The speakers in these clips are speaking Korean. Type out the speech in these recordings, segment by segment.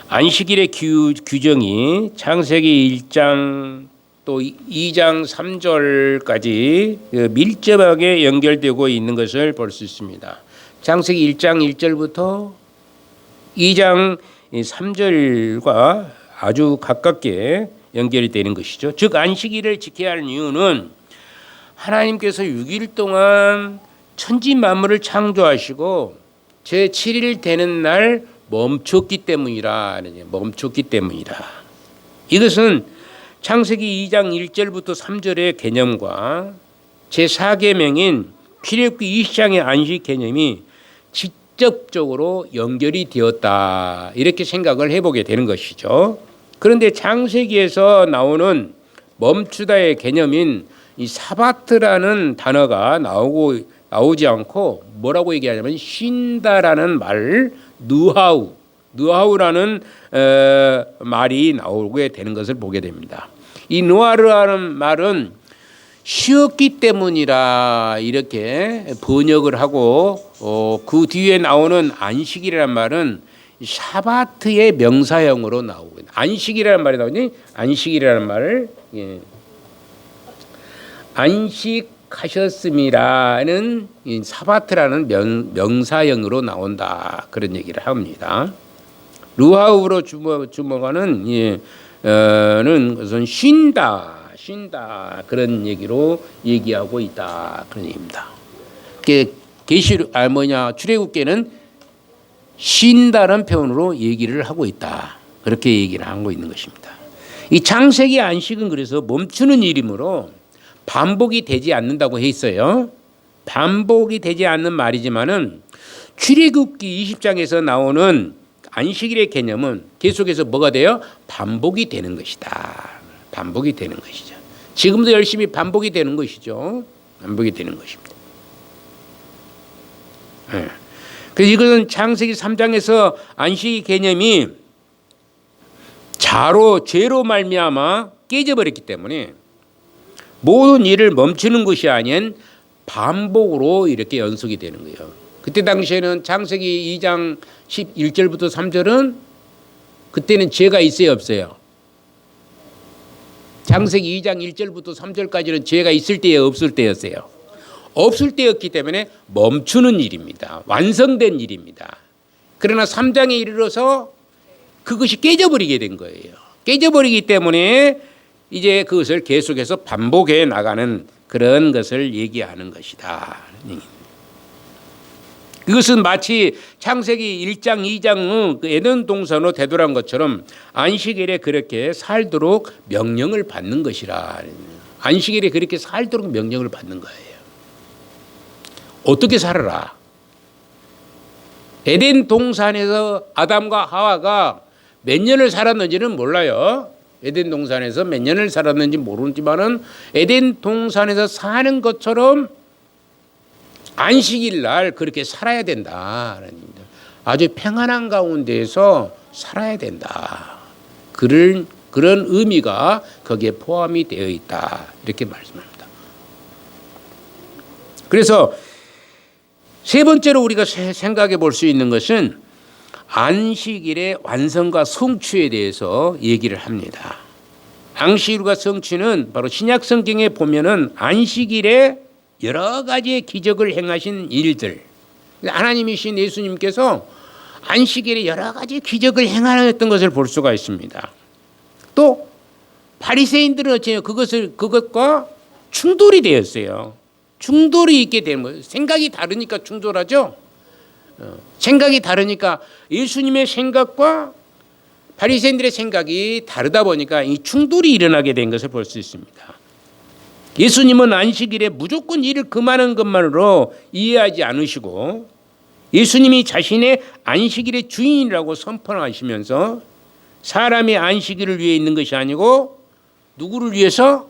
안식일의 규정이 창세기 1장 또 2장 3절까지 밀접하게 연결되고 있는 것을 볼 수 있습니다. 창세기 1장 1절부터 2장 3절과 아주 가깝게 연결이 되는 것이죠. 즉 안식일을 지켜야 하는 이유는 하나님께서 6일 동안 천지 만물을 창조하시고 제7일 되는 날 멈췄기 때문이라. 이것은 창세기 2장 1절부터 3절의 개념과 제4계명인 출애굽기 20장의 안식 개념이 직접적으로 연결이 되었다. 이렇게 생각을 해보게 되는 것이죠. 그런데 창세기에서 나오는 멈추다의 개념인 이 사바트라는 단어가 나오지 않고 뭐라고 얘기하냐면 쉰다라는 말, 느하우라는 말이 나오게 되는 것을 보게 됩니다. 이 느하르라는 말은 쉬었기 때문이라 이렇게 번역을 하고 그 뒤에 나오는 안식이라는 말은 샤바트의 명사형으로 나오고 있다. 안식이라는 말이 나오니 안식이라는 말을 안식하셨음이라는 사바트라는 명사형으로 나온다. 그런 얘기를 합니다. 루하우로 주목하는 것은 쉰다 그런 얘기로 얘기하고 있다. 그런 얘기입니다. 출애굽기는 쉰다는 표현으로 얘기를 하고 있다. 그렇게 얘기를 하고 있는 것입니다. 이 창세기 안식은 그래서 멈추는 일이므로 반복이 되지 않는다고 했어요. 반복이 되지 않는 말이지만은 출애굽기 20장에서 나오는 안식일의 개념은 계속해서 뭐가 돼요? 반복이 되는 것이다. 반복이 되는 것이죠. 지금도 열심히 반복이 되는 것이죠. 반복이 되는 것입니다. 그래서 이것은 창세기 3장에서 안식의 개념이 죄로 말미암아 깨져버렸기 때문에 모든 일을 멈추는 것이 아닌 반복으로 이렇게 연속이 되는 거예요. 그때 당시에는 창세기 2장 11절부터 3절은 그때는 죄가 있어요, 없어요? 창세기 2장 1절부터 3절까지는 죄가 있을 때예요, 없을 때였어요? 없을 때였기 때문에 멈추는 일입니다. 완성된 일입니다. 그러나 3장에 이르러서 그것이 깨져버리게 된 거예요. 깨져버리기 때문에 이제 그것을 계속해서 반복해 나가는 그런 것을 얘기하는 것이다. 그것은 마치 창세기 1장 2장 에덴 동산으로 되돌아간 것처럼 안식일에 그렇게 살도록 명령을 받는 것이라. 안식일에 그렇게 살도록 명령을 받는 거예요. 어떻게 살아라? 에덴 동산에서 아담과 하와가 몇 년을 살았는지는 몰라요. 에덴 동산에서 몇 년을 살았는지 모르지만은 에덴 동산에서 사는 것처럼 안식일 날 그렇게 살아야 된다. 아주 평안한 가운데에서 살아야 된다. 그런 의미가 거기에 포함이 되어 있다. 이렇게 말씀합니다. 그래서 세 번째로 우리가 생각해 볼 수 있는 것은 안식일의 완성과 성취에 대해서 얘기를 합니다. 안식일과 성취는 바로 신약 성경에 보면은 안식일에 여러 가지의 기적을 행하신 일들, 하나님이신 예수님께서 안식일에 여러 가지 기적을 행하였던 것을 볼 수가 있습니다. 또 바리새인들은 어째요? 그것과 충돌이 되었어요. 충돌이 있게 되는 거예요. 생각이 다르니까 충돌하죠. 생각이 다르니까 예수님의 생각과 바리새인들의 생각이 다르다 보니까 이 충돌이 일어나게 된 것을 볼 수 있습니다. 예수님은 안식일에 무조건 일을 금하는 것만으로 이해하지 않으시고 예수님이 자신의 안식일의 주인이라고 선포하시면서 사람이 안식일을 위해 있는 것이 아니고 누구를 위해서?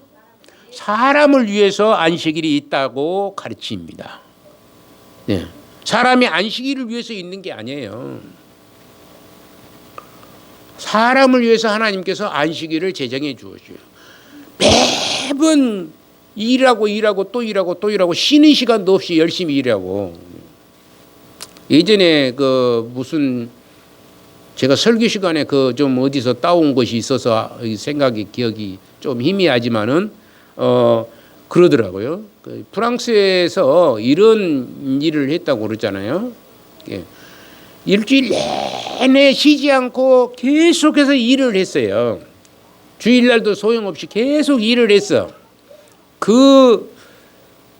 사람을 위해서 안식일이 있다고 가르칩니다. 네. 사람이 안식일을 위해서 있는 게 아니에요. 사람을 위해서 하나님께서 안식일을 제정해 주었어요. 매번 일하고 또 일하고 쉬는 시간도 없이 열심히 일하고. 예전에 무슨 제가 설교 시간에 그 좀 어디서 따온 것이 있어서 생각이 기억이 좀 희미하지만은 그러더라고요. 그 프랑스에서 이런 일을 했다고 그러잖아요. 예. 일주일 내내 쉬지 않고 계속해서 일을 했어요. 주일날도 소용없이 계속 일을 했어.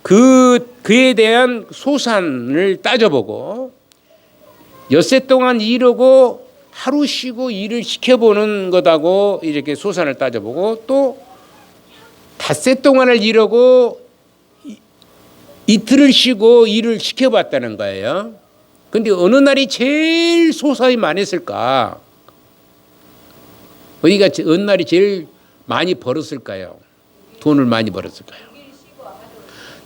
그에 대한 소산을 따져보고 엿새 동안 일하고 하루 쉬고 일을 시켜보는 것하고 이렇게 소산을 따져보고 또 닷새 동안을 일하고 이틀을 쉬고 일을 시켜봤다는 거예요. 근데 어느 날이 제일 소산이 많았을까? 어느 날이 제일 많이 벌었을까요? 돈을 많이 벌었을까요?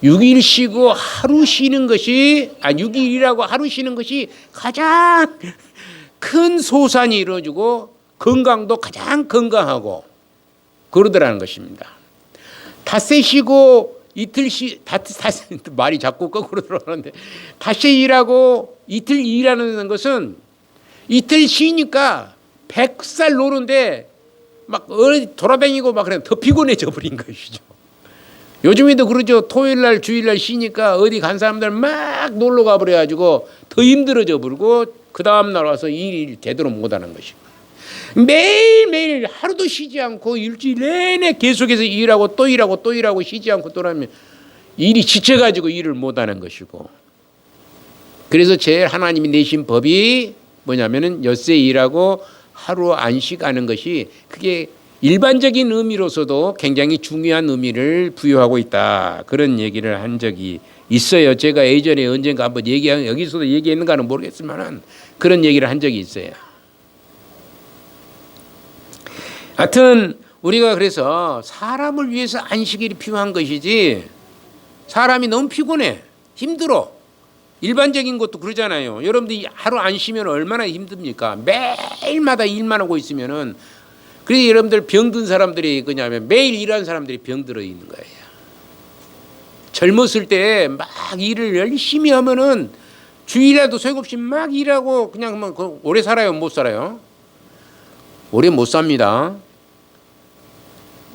6일 쉬고 하루 쉬는 것이 6일이라고 하루 쉬는 것이 가장 큰 소산이 이루어지고 건강도 가장 건강하고 그러더라는 것입니다. 닷새 쉬고 이틀 말이 자꾸 거꾸로 들어오는데 닷새 일하고 이틀 일하는 것은 이틀 쉬니까 100살 노는데 막 돌아다니고 막 그래 더 피곤해져 버린 것이죠. 요즘에도 그러죠. 토요일날 주일날 쉬니까 어디 간 사람들 막 놀러 가버려가지고 더 힘들어져 버리고 그 다음날 와서 일 제대로 못하는 것이고 매일매일 하루도 쉬지 않고 일주일 내내 계속해서 일하고 또 일하고 또 일하고 쉬지 않고 또 하면 일이 지쳐가지고 일을 못하는 것이고 그래서 제일 하나님이 내신 법이 뭐냐면은 엿새 일하고 하루 안식하는 것이 그게 일반적인 의미로서도 굉장히 중요한 의미를 부여하고 있다. 그런 얘기를 한 적이 있어요. 제가 예전에 언젠가 한번 여기서도 얘기했는가는 모르겠지만 그런 얘기를 한 적이 있어요. 하여튼 우리가 그래서 사람을 위해서 안식일이 필요한 것이지 사람이 너무 피곤해. 힘들어. 일반적인 것도 그러잖아요. 여러분들이 하루 안 쉬면 얼마나 힘듭니까? 매일마다 일만 하고 있으면은 그래서 여러분들 병든 사람들이 그냐면 매일 일하는 사람들이 병들어 있는 거예요. 젊었을 때 막 일을 열심히 하면은 주일에도 소용없이 막 일하고 그냥 뭐 오래 살아요, 못 살아요? 오래 못 삽니다.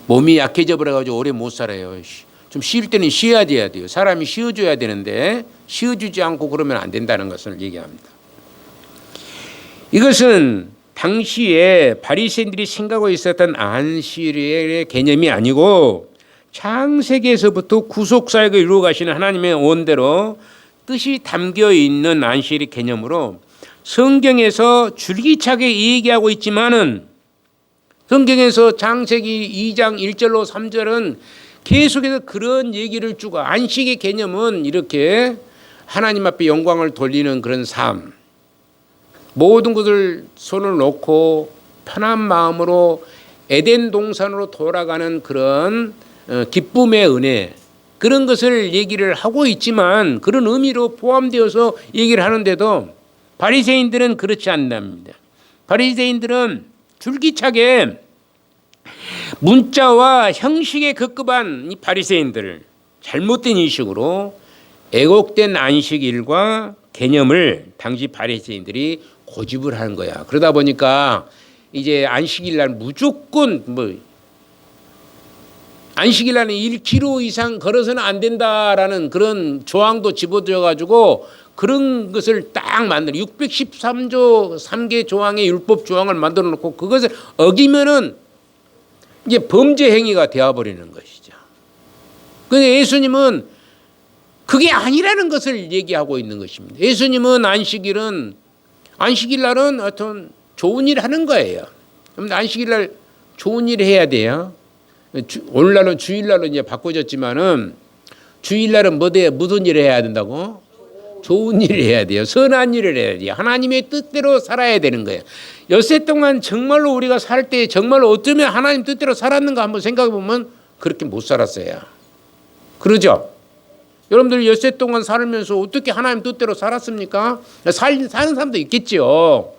몸이 약해져 버려가지고 오래 못 살아요. 좀 쉴 때는 쉬어야 돼요. 사람이 쉬어줘야 되는데 쉬어주지 않고 그러면 안 된다는 것을 얘기합니다. 이것은 당시에 바리새인들이 생각하고 있었던 안식일의 개념이 아니고 창세기에서부터 구속사역을 이루어 가시는 하나님의 원대로 뜻이 담겨 있는 안식일의 개념으로 성경에서 줄기차게 얘기하고 있지만은 성경에서 창세기 2장 1절로 3절은 계속해서 그런 얘기를 주고 안식의 개념은 이렇게 하나님 앞에 영광을 돌리는 그런 삶, 모든 것을 손을 놓고 편한 마음으로 에덴 동산으로 돌아가는 그런 기쁨의 은혜, 그런 것을 얘기를 하고 있지만 그런 의미로 포함되어서 얘기를 하는데도 바리새인들은 그렇지 않답니다. 바리새인들은 줄기차게 문자와 형식에 급급한 이 바리새인들을 잘못된 인식으로 애곡된 안식일과 개념을 당시 바리새인들이 고집을 하는 거야. 그러다 보니까 이제 안식일 날 무조건 안식일 날은 1km 이상 걸어서는 안 된다라는 그런 조항도 집어들여 가지고 그런 것을 딱 만들어 613조 3개 조항의 율법 조항을 만들어 놓고 그것을 어기면은 이제 범죄 행위가 되어 버리는 것이죠. 근데 예수님은 그게 아니라는 것을 얘기하고 있는 것입니다. 예수님은 안식일 날은 어떤 좋은 일 하는 거예요. 그런데 안식일 날 좋은 일 해야 돼요. 오늘날은 주일날로 이제 바꿔졌지만은 주일날은 무슨 일을 해야 된다고? 좋은 일을 해야 돼요. 선한 일을 해야 돼요. 하나님의 뜻대로 살아야 되는 거예요. 엿새 동안 정말로 우리가 살 때 정말로 어쩌면 하나님 뜻대로 살았는가 한번 생각해 보면 그렇게 못 살았어요. 그러죠? 여러분들 엿새 동안 살면서 어떻게 하나님 뜻대로 살았습니까? 사는 사람도 있겠죠.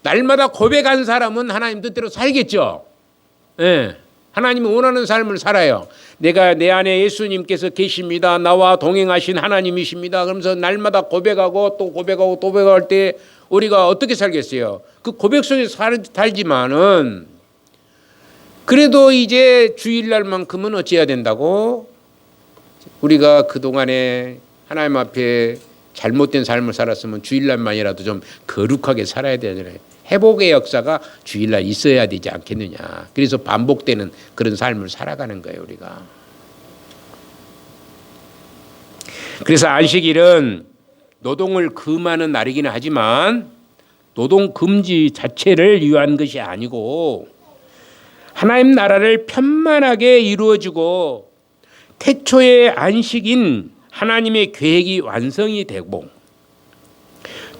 날마다 고백한 사람은 하나님 뜻대로 살겠죠. 예. 하나님이 원하는 삶을 살아요. 내가 내 안에 예수님께서 계십니다. 나와 동행하신 하나님이십니다. 그러면서 날마다 고백하고 또 고백하고 또 고백할 때 우리가 어떻게 살겠어요? 그 고백 속에서 살지만은 그래도 이제 주일날만큼은 어찌해야 된다고? 우리가 그동안에 하나님 앞에 잘못된 삶을 살았으면 주일날만이라도 좀 거룩하게 살아야 되잖아요. 회복의 역사가 주일날 있어야 되지 않겠느냐. 그래서 반복되는 그런 삶을 살아가는 거예요, 우리가. 그래서 안식일은 노동을 금하는 날이기는 하지만 노동 금지 자체를 위한 것이 아니고 하나님 나라를 편만하게 이루어지고 태초의 안식인 하나님의 계획이 완성이 되고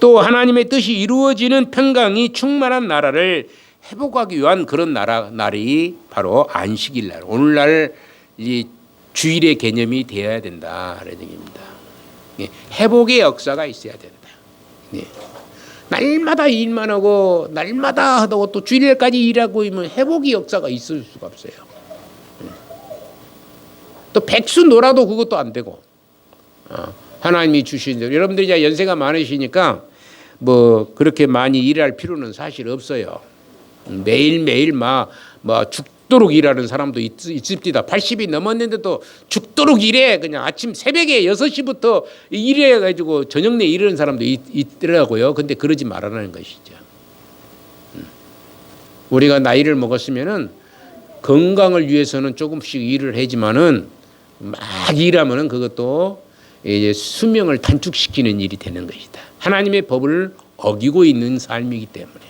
또 하나님의 뜻이 이루어지는 평강이 충만한 나라를 회복하기 위한 그런 날이 바로 안식일 날. 오늘날 이 주일의 개념이 되어야 된다라는 얘기입니다. 회복의 역사가 있어야 된다. 날마다 일만 하고 날마다 하고 또 주일까지 일하고 있으면 회복의 역사가 있을 수가 없어요. 또 백수 놀아도 그것도 안 되고 하나님이 주신 대로 여러분들이 이제 연세가 많으시니까 뭐 그렇게 많이 일할 필요는 사실 없어요. 매일매일 막 죽도록 일하는 사람도 있습니다. 80이 넘었는데도 죽도록 일해. 그냥 아침 새벽에 6시부터 일해가지고 저녁 내 일하는 사람도 있더라고요. 근데 그러지 말라는 것이죠. 우리가 나이를 먹었으면은 건강을 위해서는 조금씩 일을 하지만은 막 일하면은 그것도 이제 수명을 단축시키는 일이 되는 것이다. 하나님의 법을 어기고 있는 삶이기 때문에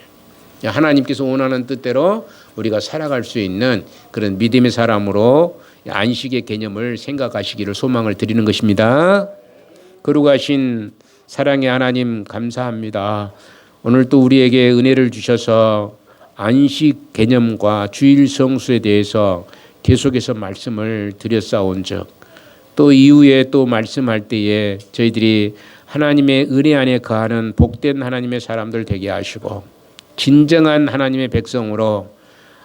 하나님께서 원하는 뜻대로 우리가 살아갈 수 있는 그런 믿음의 사람으로 안식의 개념을 생각하시기를 소망을 드리는 것입니다. 거룩하신 사랑의 하나님 감사합니다. 오늘 또 우리에게 은혜를 주셔서 안식 개념과 주일 성수에 대해서 계속해서 말씀을 드렸사온즉 또 이후에 또 말씀할 때에 저희들이 하나님의 은혜 안에 거하는 복된 하나님의 사람들 되게 하시고 진정한 하나님의 백성으로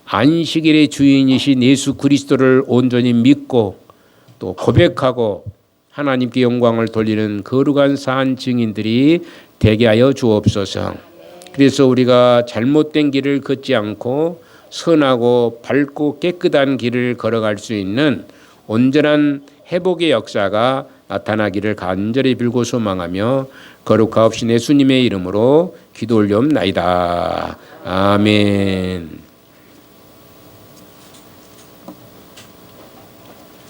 안식일의 주인이신 예수 그리스도를 온전히 믿고 또 고백하고 하나님께 영광을 돌리는 거룩한 산 증인들이 되게 하여 주옵소서. 그래서 우리가 잘못된 길을 걷지 않고 선하고 밝고 깨끗한 길을 걸어갈 수 있는 온전한 회복의 역사가 나타나기를 간절히 빌고 소망하며 거룩하옵신 예수님의 이름으로 기도 올리옵나이다. 아멘.